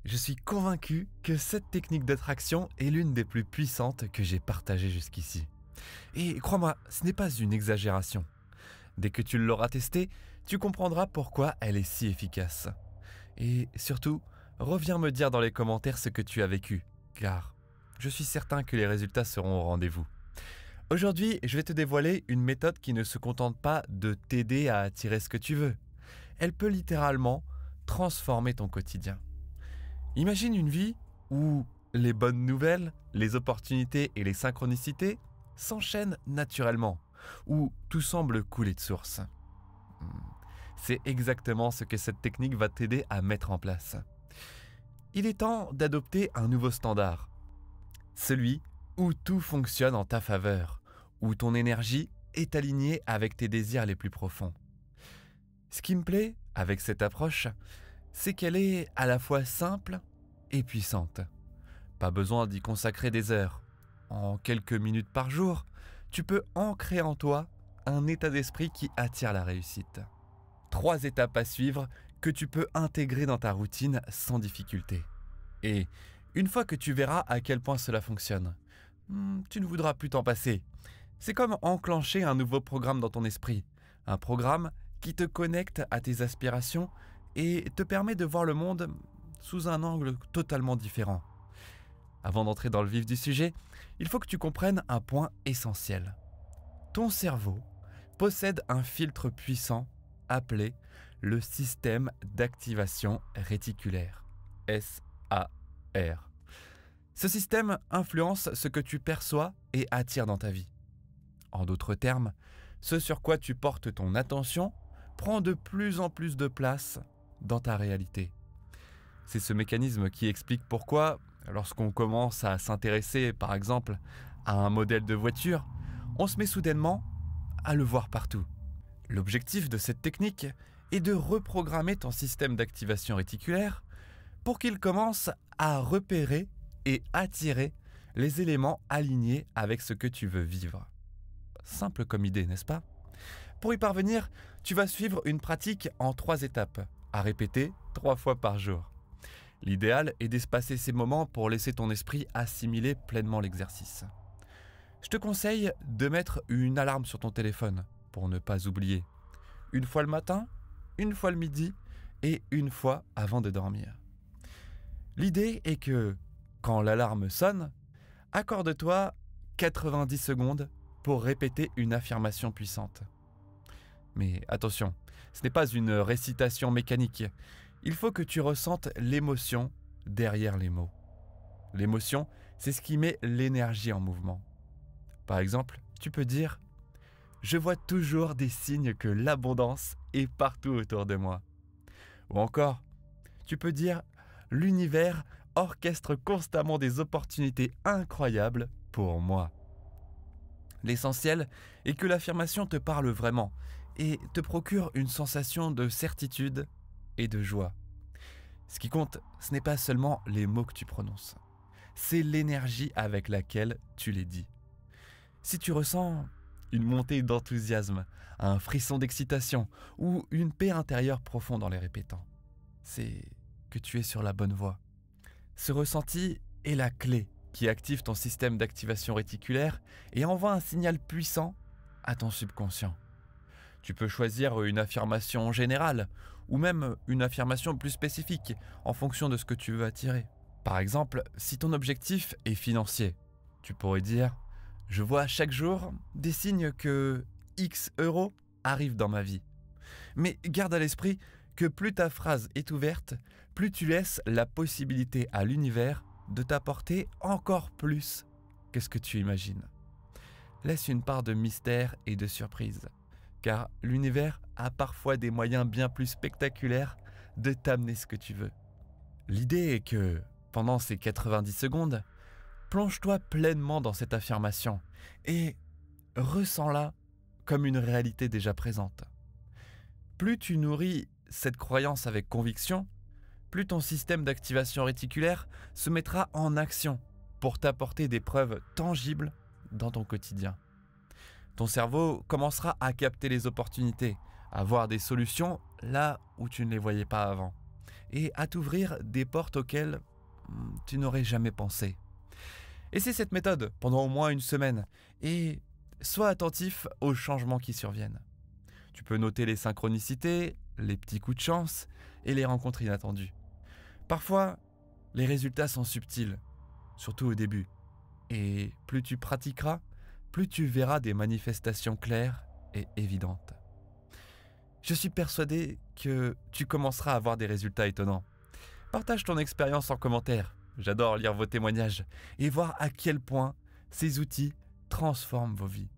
Je suis convaincu que cette technique d'attraction est l'une des plus puissantes que j'ai partagées jusqu'ici. Et crois-moi, ce n'est pas une exagération. Dès que tu l'auras testée, tu comprendras pourquoi elle est si efficace. Et surtout, reviens me dire dans les commentaires ce que tu as vécu, car je suis certain que les résultats seront au rendez-vous. Aujourd'hui, je vais te dévoiler une méthode qui ne se contente pas de t'aider à attirer ce que tu veux. Elle peut littéralement transformer ton quotidien. Imagine une vie où les bonnes nouvelles, les opportunités et les synchronicités s'enchaînent naturellement, où tout semble couler de source. C'est exactement ce que cette technique va t'aider à mettre en place. Il est temps d'adopter un nouveau standard, celui où tout fonctionne en ta faveur, où ton énergie est alignée avec tes désirs les plus profonds. Ce qui me plaît avec cette approche, c'est qu'elle est à la fois simple et puissante. Pas besoin d'y consacrer des heures. En quelques minutes par jour, tu peux ancrer en toi un état d'esprit qui attire la réussite. 3 étapes à suivre que tu peux intégrer dans ta routine sans difficulté. Et une fois que tu verras à quel point cela fonctionne, tu ne voudras plus t'en passer. C'est comme enclencher un nouveau programme dans ton esprit. Un programme qui te connecte à tes aspirations et te permet de voir le monde sous un angle totalement différent. Avant d'entrer dans le vif du sujet, il faut que tu comprennes un point essentiel. Ton cerveau possède un filtre puissant appelé le système d'activation réticulaire, SAR. Ce système influence ce que tu perçois et attires dans ta vie. En d'autres termes, ce sur quoi tu portes ton attention prend de plus en plus de place dans ta réalité. C'est ce mécanisme qui explique pourquoi, lorsqu'on commence à s'intéresser, par exemple, à un modèle de voiture, on se met soudainement à le voir partout. L'objectif de cette technique est de reprogrammer ton système d'activation réticulaire pour qu'il commence à repérer et attirer les éléments alignés avec ce que tu veux vivre. Simple comme idée, n'est-ce pas ? Pour y parvenir, tu vas suivre une pratique en 3 étapes, à répéter 3 fois par jour. L'idéal est d'espacer ces moments pour laisser ton esprit assimiler pleinement l'exercice. Je te conseille de mettre une alarme sur ton téléphone pour ne pas oublier. Une fois le matin, une fois le midi et une fois avant de dormir. L'idée est que, quand l'alarme sonne, accorde-toi 90 secondes pour répéter une affirmation puissante. Mais attention, ce n'est pas une récitation mécanique. Il faut que tu ressentes l'émotion derrière les mots. L'émotion, c'est ce qui met l'énergie en mouvement. Par exemple, tu peux dire « Je vois toujours des signes que l'abondance est partout autour de moi ». Ou encore, tu peux dire « L'univers orchestre constamment des opportunités incroyables pour moi ». L'essentiel est que l'affirmation te parle vraiment et te procure une sensation de certitude et de joie. Ce qui compte, ce n'est pas seulement les mots que tu prononces, c'est l'énergie avec laquelle tu les dis. Si tu ressens une montée d'enthousiasme, un frisson d'excitation ou une paix intérieure profonde en les répétant, c'est que tu es sur la bonne voie. Ce ressenti est la clé qui active ton système d'activation réticulaire et envoie un signal puissant à ton subconscient. Tu peux choisir une affirmation générale ou même une affirmation plus spécifique en fonction de ce que tu veux attirer. Par exemple, si ton objectif est financier, tu pourrais dire « Je vois chaque jour des signes que X euros arrivent dans ma vie ». Mais garde à l'esprit que plus ta phrase est ouverte, plus tu laisses la possibilité à l'univers de t'apporter encore plus que ce que tu imagines. Laisse une part de mystère et de surprise, car l'univers a parfois des moyens bien plus spectaculaires de t'amener ce que tu veux. L'idée est que, pendant ces 90 secondes, plonge-toi pleinement dans cette affirmation et ressens-la comme une réalité déjà présente. Plus tu nourris cette croyance avec conviction, plus ton système d'activation réticulaire se mettra en action pour t'apporter des preuves tangibles dans ton quotidien. Ton cerveau commencera à capter les opportunités, à voir des solutions là où tu ne les voyais pas avant. et à t'ouvrir des portes auxquelles tu n'aurais jamais pensé. Essaie cette méthode pendant au moins une semaine et sois attentif aux changements qui surviennent. Tu peux noter les synchronicités, les petits coups de chance et les rencontres inattendues. Parfois, les résultats sont subtils, surtout au début. Et plus tu pratiqueras, plus tu verras des manifestations claires et évidentes. Je suis persuadé que tu commenceras à avoir des résultats étonnants. Partage ton expérience en commentaire. J'adore lire vos témoignages et voir à quel point ces outils transforment vos vies.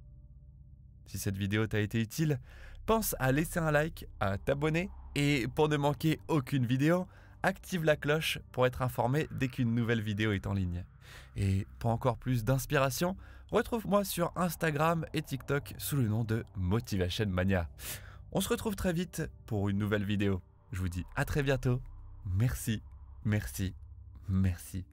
Si cette vidéo t'a été utile, pense à laisser un like, à t'abonner et pour ne manquer aucune vidéo, active la cloche pour être informé dès qu'une nouvelle vidéo est en ligne. Et pour encore plus d'inspiration, retrouve-moi sur Instagram et TikTok sous le nom de Motivation Mania. On se retrouve très vite pour une nouvelle vidéo. Je vous dis à très bientôt. Merci, merci, merci.